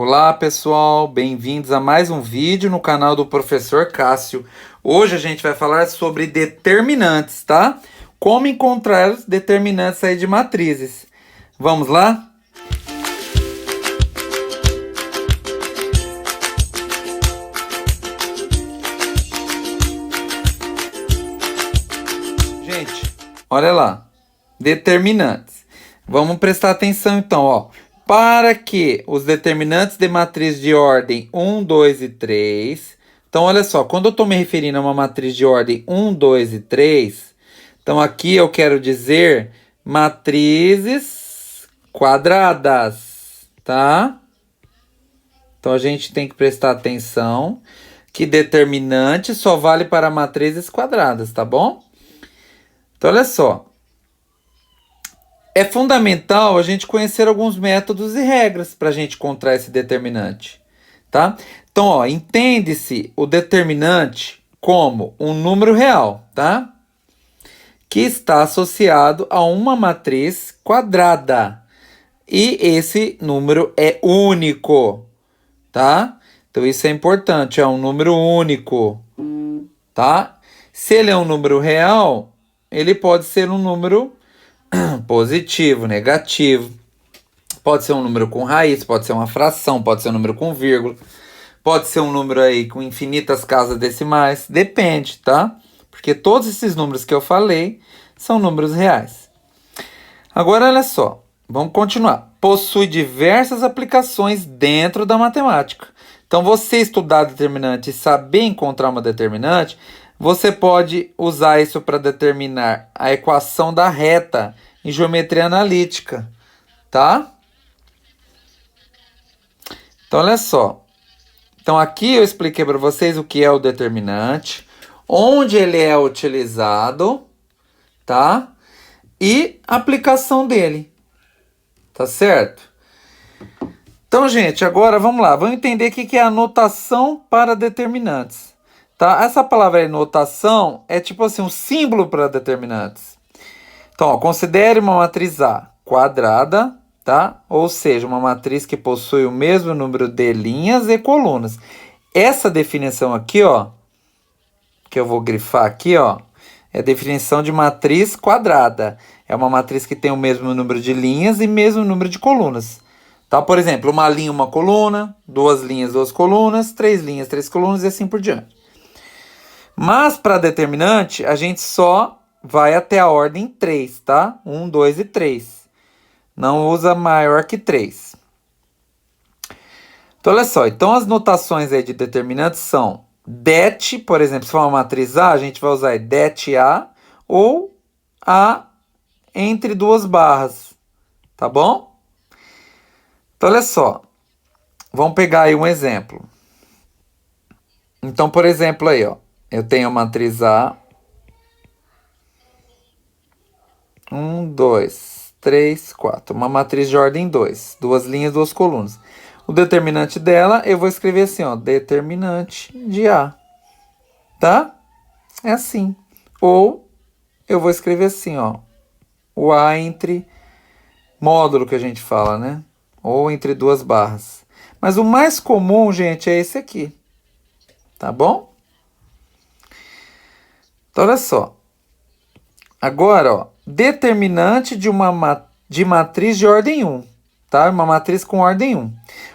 Olá pessoal, bem-vindos a mais um vídeo no canal do Professor Cássio. Hoje a gente vai falar sobre determinantes, tá? Como encontrar os determinantes aí de matrizes. Vamos lá? Gente, olha lá. Determinantes. Vamos prestar atenção então, ó. Para que os determinantes de matriz de ordem 1, 2 e 3. Então, olha só, quando eu estou me referindo a uma matriz de ordem 1, 2 e 3, então aqui eu quero dizer matrizes quadradas, tá? Então a gente tem que prestar atenção que determinante só vale para matrizes quadradas, tá bom? Então, olha só. É fundamental a gente conhecer alguns métodos e regras para a gente encontrar esse determinante, tá? Então, ó, entende-se o determinante como um número real, tá? Que está associado a uma matriz quadrada. E esse número é único, tá? Então, isso é importante, é um número único, tá? Se ele é um número real, ele pode ser um número positivo, negativo. Pode ser um número com raiz, pode ser uma fração, pode ser um número com vírgula, pode ser um número aí com infinitas casas decimais, depende, tá? Porque todos esses números que eu falei são números reais. Agora, olha só, vamos continuar. Possui diversas aplicações dentro da matemática. Então, você estudar determinante e saber encontrar uma determinante, você pode usar isso para determinar a equação da reta em geometria analítica, tá? Então, olha só. Então, aqui eu expliquei para vocês o que é o determinante, onde ele é utilizado, tá? E a aplicação dele, tá certo? Então, gente, agora vamos lá. Vamos entender o que é a notação para determinantes. Tá? Essa palavra aí, notação, é tipo assim, um símbolo para determinantes. Então, ó, considere uma matriz A quadrada, tá? Ou seja, uma matriz que possui o mesmo número de linhas e colunas. Essa definição aqui, ó, que eu vou grifar aqui, ó, é a definição de matriz quadrada. É uma matriz que tem o mesmo número de linhas e mesmo número de colunas. Tá? Por exemplo, uma linha, uma coluna, duas linhas, duas colunas, três linhas, três colunas e assim por diante. Mas para determinante, a gente só vai até a ordem 3, tá? 1, 2 e 3. Não usa maior que 3. Então, olha só. Então, as notações aí de determinantes são det, por exemplo, se for uma matriz A, a gente vai usar det A ou A entre duas barras, tá bom? Então, olha só. Vamos pegar aí um exemplo. Então, por exemplo, aí, ó. Eu tenho a matriz A. 1, 2, 3, 4. Uma matriz de ordem 2. Duas linhas, duas colunas. O determinante dela, eu vou escrever assim, ó. Determinante de A. Tá? É assim. Ou eu vou escrever assim, ó. O A entre módulo que a gente fala, né? Ou entre duas barras. Mas o mais comum, gente, é esse aqui. Tá bom? Então, olha só. Agora, ó, determinante de matriz de ordem 1, tá? Uma matriz com ordem 1.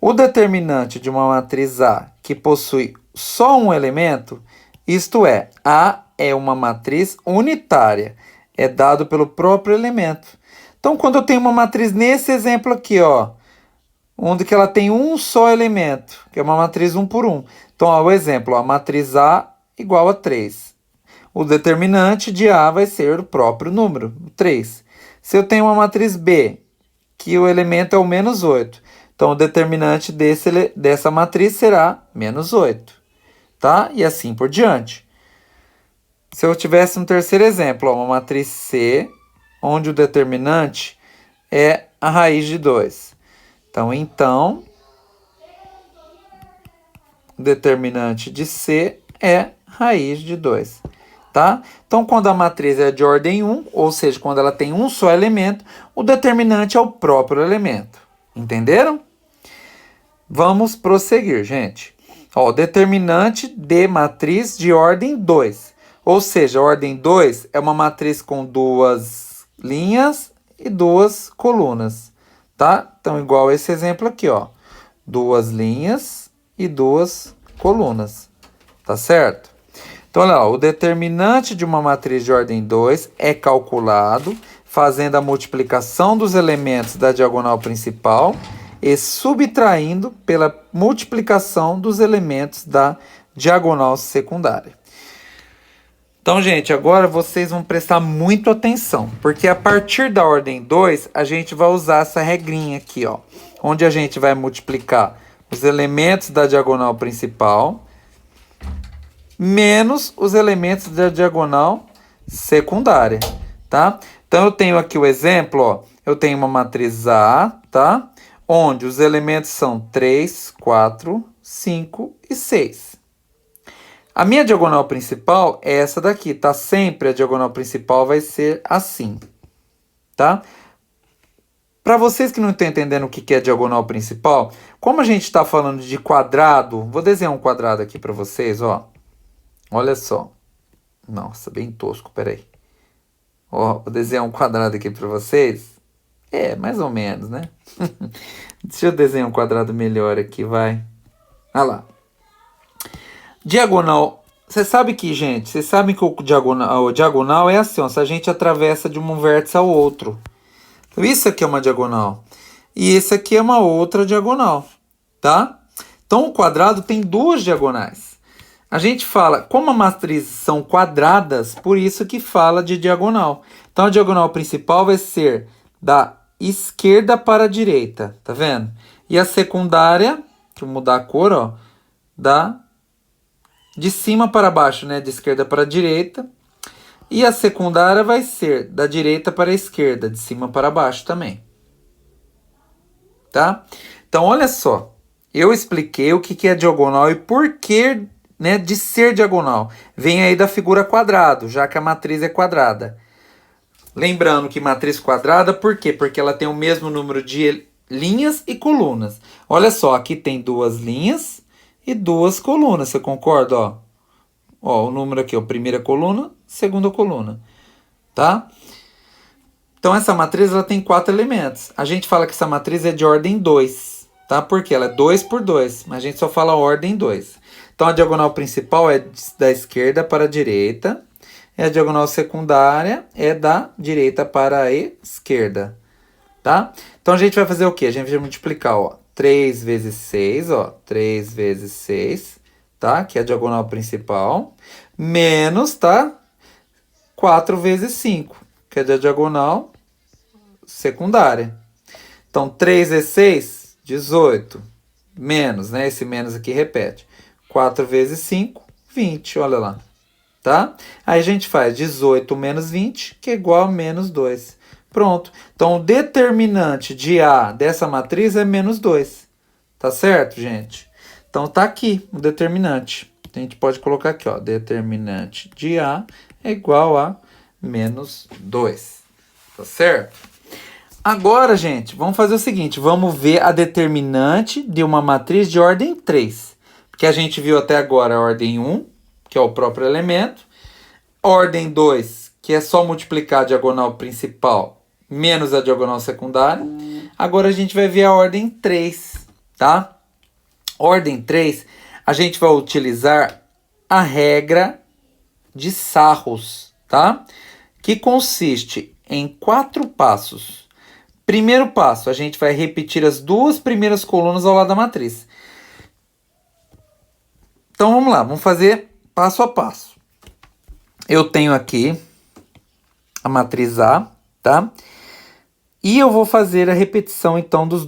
O determinante de uma matriz A que possui só um elemento, isto é, A é uma matriz unitária, é dado pelo próprio elemento. Então, quando eu tenho uma matriz nesse exemplo aqui, ó, onde que ela tem um só elemento, que é uma matriz 1 por 1. Então, ó, o exemplo, ó, a matriz A igual a 3. O determinante de A vai ser o próprio número, 3. Se eu tenho uma matriz B, que o elemento é o menos 8, então o determinante dessa matriz será menos 8. Tá? E assim por diante. Se eu tivesse um terceiro exemplo, ó, uma matriz C, onde o determinante é a raiz de 2. Então, o determinante de C é raiz de 2. Tá? Então, quando a matriz é de ordem 1, ou seja, quando ela tem um só elemento, o determinante é o próprio elemento. Entenderam? Vamos prosseguir, gente. Ó, determinante de matriz de ordem 2. Ou seja, a ordem 2 é uma matriz com duas linhas e duas colunas, tá? Então, igual esse exemplo aqui, ó. Duas linhas e duas colunas, tá certo? Então, olha lá, o determinante de uma matriz de ordem 2 é calculado fazendo a multiplicação dos elementos da diagonal principal e subtraindo pela multiplicação dos elementos da diagonal secundária. Então, gente, agora vocês vão prestar muito atenção, porque a partir da ordem 2, a gente vai usar essa regrinha aqui, ó, onde a gente vai multiplicar os elementos da diagonal principal menos os elementos da diagonal secundária, tá? Então, eu tenho aqui o exemplo, ó, eu tenho uma matriz A, tá? Onde os elementos são 3, 4, 5 e 6. A minha diagonal principal é essa daqui, tá? Sempre a diagonal principal vai ser assim, tá? Para vocês que não estão entendendo o que é diagonal principal, como a gente está falando de quadrado, vou desenhar um quadrado aqui para vocês, ó. Olha só. Nossa, bem tosco, peraí. Ó, vou desenhar um quadrado aqui para vocês. É, mais ou menos, né? Deixa eu desenhar um quadrado melhor aqui, vai. Olha lá. Diagonal. Você sabe que, gente, vocês sabem que o diagonal é assim, ó, se a gente atravessa de um vértice ao outro. Então, isso aqui é uma diagonal. E esse aqui é uma outra diagonal, tá? Então, o quadrado tem duas diagonais. A gente fala, como as matrizes são quadradas, por isso que fala de diagonal. Então, a diagonal principal vai ser da esquerda para a direita, tá vendo? E a secundária, deixa eu mudar a cor, ó, de cima para baixo, né? De esquerda para a direita. E a secundária vai ser da direita para a esquerda, de cima para baixo também. Tá? Então, olha só. Eu expliquei o que é diagonal e por que, né, de ser diagonal. Vem aí da figura quadrado, já que a matriz é quadrada. Lembrando que matriz quadrada, por quê? Porque ela tem o mesmo número de linhas e colunas. Olha só, aqui tem duas linhas e duas colunas, você concorda? Ó, o número aqui, ó, primeira coluna, segunda coluna, tá? Então, essa matriz ela tem 4 elementos. A gente fala que essa matriz é de ordem 2, tá? Porque ela é 2 por 2, mas a gente só fala ordem 2. Então, a diagonal principal é da esquerda para a direita, e a diagonal secundária é da direita para a esquerda, tá? Então, a gente vai fazer o quê? A gente vai multiplicar, ó, 3 vezes 6, ó, 3 vezes 6, tá? Que é a diagonal principal, menos, tá? 4 vezes 5, que é a diagonal secundária. Então, 3 vezes 6, 18. Menos, né? Esse menos aqui repete. 4 vezes 5, 20, olha lá. Tá? Aí a gente faz 18 menos 20, que é igual a menos 2. Pronto. Então, o determinante de A dessa matriz é menos 2. Tá certo, gente? Então, tá aqui o determinante. A gente pode colocar aqui, ó. Determinante de A é igual a menos 2. Tá certo? Agora, gente, vamos fazer o seguinte. Vamos ver a determinante de uma matriz de ordem 3. Porque a gente viu até agora a ordem 1, que é o próprio elemento. Ordem 2, que é só multiplicar a diagonal principal menos a diagonal secundária. Agora a gente vai ver a ordem 3, tá? Ordem 3, a gente vai utilizar a regra de Sarros, tá? Que consiste em 4 passos. Primeiro passo, a gente vai repetir as duas primeiras colunas ao lado da matriz. Então vamos lá, vamos fazer passo a passo. Eu tenho aqui a matriz A, tá? E eu vou fazer a repetição, então, das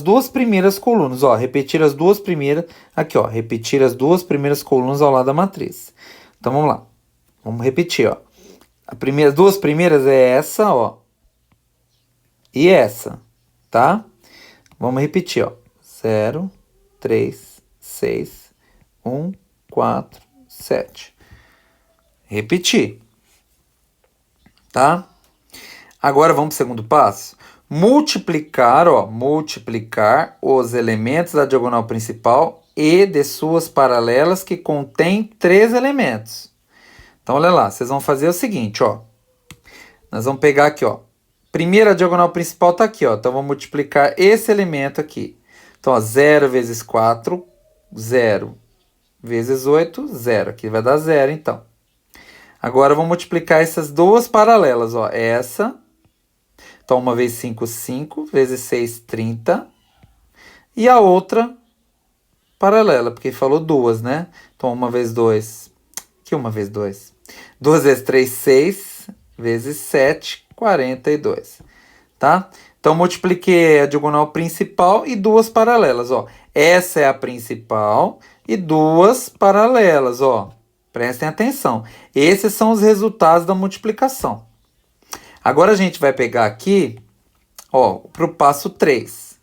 duas primeiras colunas. Ó, repetir as duas primeiras. Aqui, ó, repetir as duas primeiras colunas ao lado da matriz. Então, vamos lá. Vamos repetir, ó. As duas primeiras é essa, ó. E essa, tá? Vamos repetir, ó. 0, 3, 6, 1, 4, 7. Repetir. Tá? Agora vamos para o segundo passo. multiplicar, ó, multiplicar os elementos da diagonal principal e de suas paralelas que contém 3 elementos. Então, olha lá, vocês vão fazer o seguinte, ó. Nós vamos pegar aqui, ó. Primeira diagonal principal tá aqui, ó. Então, vamos multiplicar esse elemento aqui. Então, ó, 0 vezes 4, 0 vezes 8, 0. Aqui vai dar 0, então. Agora, vamos multiplicar essas duas paralelas, ó. Essa. Então, 1 vezes 5, 5. Vezes 6, 30. E a outra paralela, porque falou duas, né? Então, 1 vezes 2. Que 1 vezes 2? 2 vezes 3, 6. Vezes 7, 42. Tá? Então, multipliquei a diagonal principal e duas paralelas, ó. Essa é a principal e duas paralelas, ó. Prestem atenção. Esses são os resultados da multiplicação. Agora, a gente vai pegar aqui, ó, para o passo 3.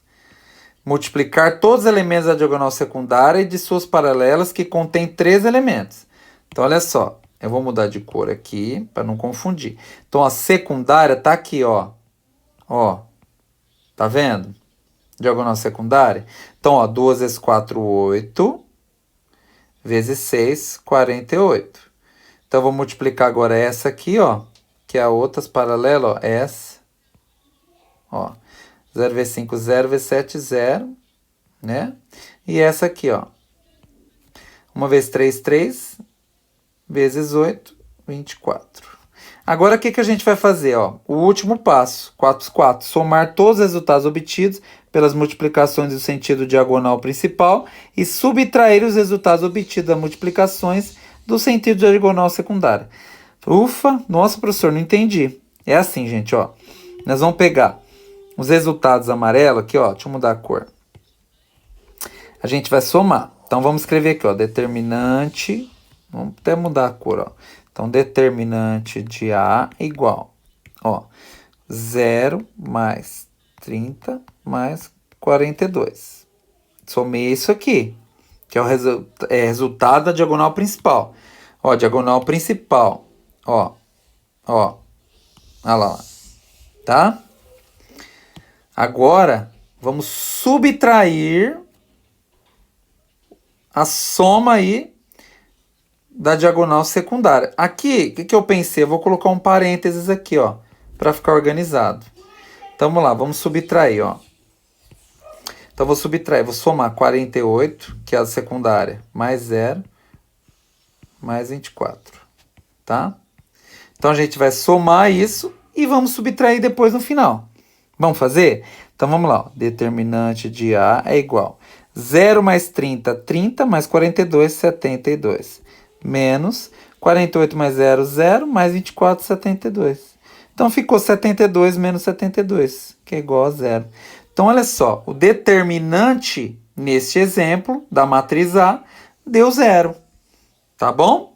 Multiplicar todos os elementos da diagonal secundária e de suas paralelas que contém 3 elementos. Então, olha só. Eu vou mudar de cor aqui, para não confundir. Então, a secundária tá aqui, ó. Ó. Tá vendo? Diagonal secundária. Então, ó, 2 vezes 4, 8. Vezes 6, 48. Então, eu vou multiplicar agora essa aqui, ó. Que é a outra paralela, ó. Essa. Ó. 0 vezes 5, 0 vezes 7, 0. Né? E essa aqui, ó. 1 vezes 3, 3. Vezes 8, 24. Agora, o que, que a gente vai fazer? Ó? O último passo, 4 4. Somar todos os resultados obtidos pelas multiplicações do sentido diagonal principal e subtrair os resultados obtidos das multiplicações do sentido diagonal secundária. Ufa, nossa, professor, não entendi. É assim, gente, ó. Nós vamos pegar os resultados amarelos aqui, ó. Deixa eu mudar a cor. A gente vai somar. Então, vamos escrever aqui, ó. Determinante. Vamos até mudar a cor, ó. Então, determinante de A igual, ó, 0 mais 30 mais 42. Somei isso aqui, que é o resultado da diagonal principal. Ó, diagonal principal, ó, olha lá, tá? Agora, vamos subtrair a soma aí da diagonal secundária. Aqui, o que eu pensei? Eu vou colocar um parênteses aqui, ó, para ficar organizado. Então, vamos lá, vamos subtrair, ó. Então, vou subtrair, vou somar 48, que é a secundária, mais 0, mais 24, tá? Então, a gente vai somar isso e vamos subtrair depois no final. Vamos fazer? Então, vamos lá, ó. Determinante de A é igual 0 mais 30, 30, mais 42, 72. Menos 48 mais 0, 0, mais 24, 72. Então, ficou 72 menos 72, que é igual a 0. Então, olha só, o determinante, neste exemplo, da matriz A, deu 0. Tá bom?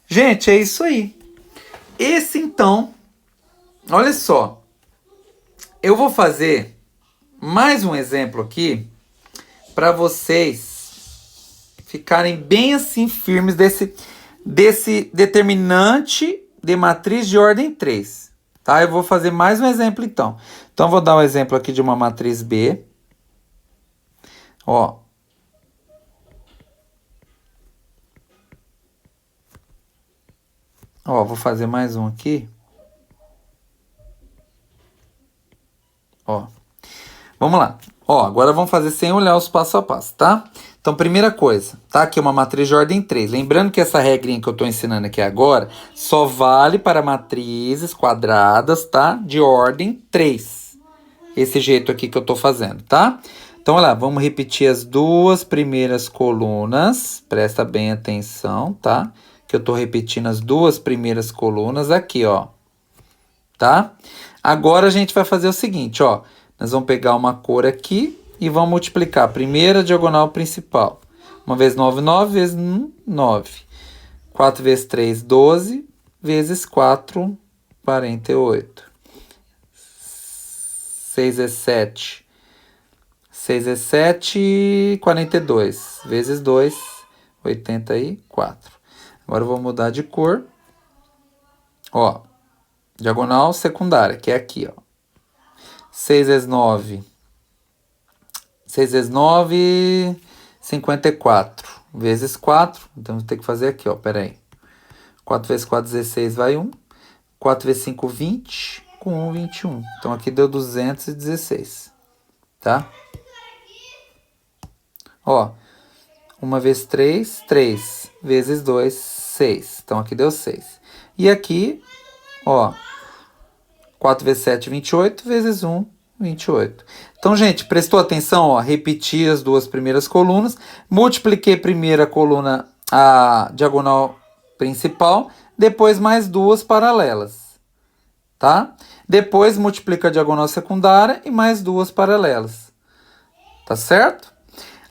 Gente, é isso aí. Esse, então, olha só. Eu vou fazer mais um exemplo aqui, para vocês ficarem bem assim firmes desse determinante de matriz de ordem 3. Tá? Eu vou fazer mais um exemplo então. Então, vou dar um exemplo aqui de uma matriz B. Ó. Ó, vou fazer mais um aqui. Ó. Vamos lá. Ó, agora vamos fazer sem olhar os passo a passo, tá? Então, primeira coisa, tá? Aqui é uma matriz de ordem 3. Lembrando que essa regrinha que eu estou ensinando aqui agora só vale para matrizes quadradas, tá? De ordem 3. Esse jeito aqui que eu estou fazendo, tá? Então, olha lá, vamos repetir as duas primeiras colunas. Presta bem atenção, tá? Que eu estou repetindo as duas primeiras colunas aqui, ó. Tá? Agora, a gente vai fazer o seguinte, ó. Nós vamos pegar uma cor aqui e vamos multiplicar a primeira diagonal principal. 1 vezes 9, 9 vezes 9. 4 vezes 3, 12. Vezes 4, 48. 6 vezes 7. 6 vezes 7, 42. Vezes 2, 84. Agora eu vou mudar de cor. Ó, diagonal secundária, que é aqui, ó. 6 vezes 9. 6 vezes 9, 54. Vezes 4. Então, vou ter que fazer aqui, ó. Pera aí. 4 vezes 4, 16, vai 1. 4 vezes 5, 20. Com 1, 21. Então, aqui deu 216. Tá? Ó. 1 vezes 3, 3. Vezes 2, 6. Então, aqui deu 6. E aqui, ó. 4 vezes 7, 28. Vezes 1, 28. Então, gente, prestou atenção, ó, repeti as duas primeiras colunas, multipliquei primeiro a coluna, a diagonal principal, depois mais duas paralelas, tá? Depois multiplica a diagonal secundária e mais duas paralelas, tá certo?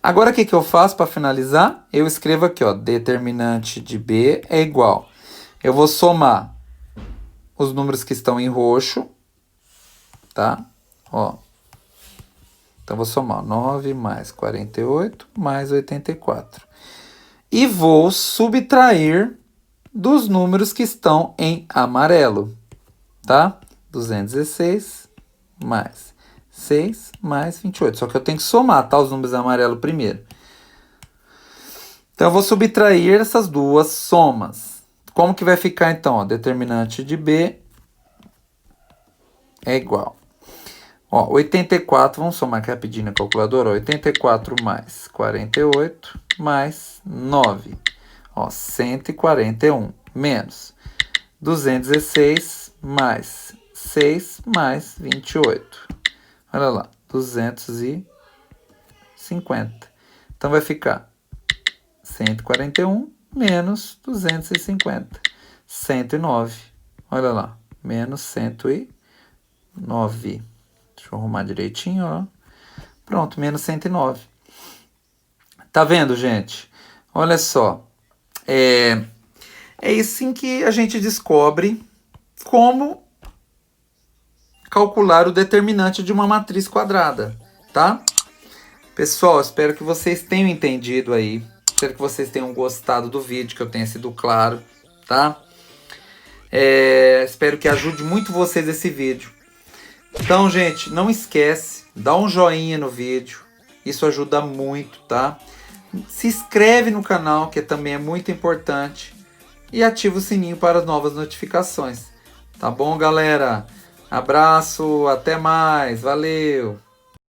Agora, o que que eu faço para finalizar? Eu escrevo aqui, ó, determinante de B é igual. Eu vou somar os números que estão em roxo, tá? Ó. Então, vou somar 9 mais 48 mais 84. E vou subtrair dos números que estão em amarelo, tá? 216 mais 6 mais 28. Só que eu tenho que somar, tá? Os números em amarelo primeiro. Então, eu vou subtrair essas duas somas. Como que vai ficar, então? Ó, determinante de B é igual. Ó, 84, vamos somar aqui rapidinho na calculadora. 84 mais 48 mais 9. Ó, 141 menos 216 mais 6 mais 28. Olha lá, 250. Então vai ficar 141 menos 250. 109. Olha lá, menos 109. Deixa eu arrumar direitinho, ó. Pronto, menos 109. Tá vendo, gente? Olha só. É assim que a gente descobre como calcular o determinante de uma matriz quadrada, tá? Pessoal, espero que vocês tenham entendido aí. Espero que vocês tenham gostado do vídeo, que eu tenha sido claro, tá? Espero que ajude muito vocês esse vídeo. Então, gente, não esquece, dá um joinha no vídeo, isso ajuda muito, tá? Se inscreve no canal, que também é muito importante, e ativa o sininho para as novas notificações. Tá bom, galera? Abraço, até mais, valeu!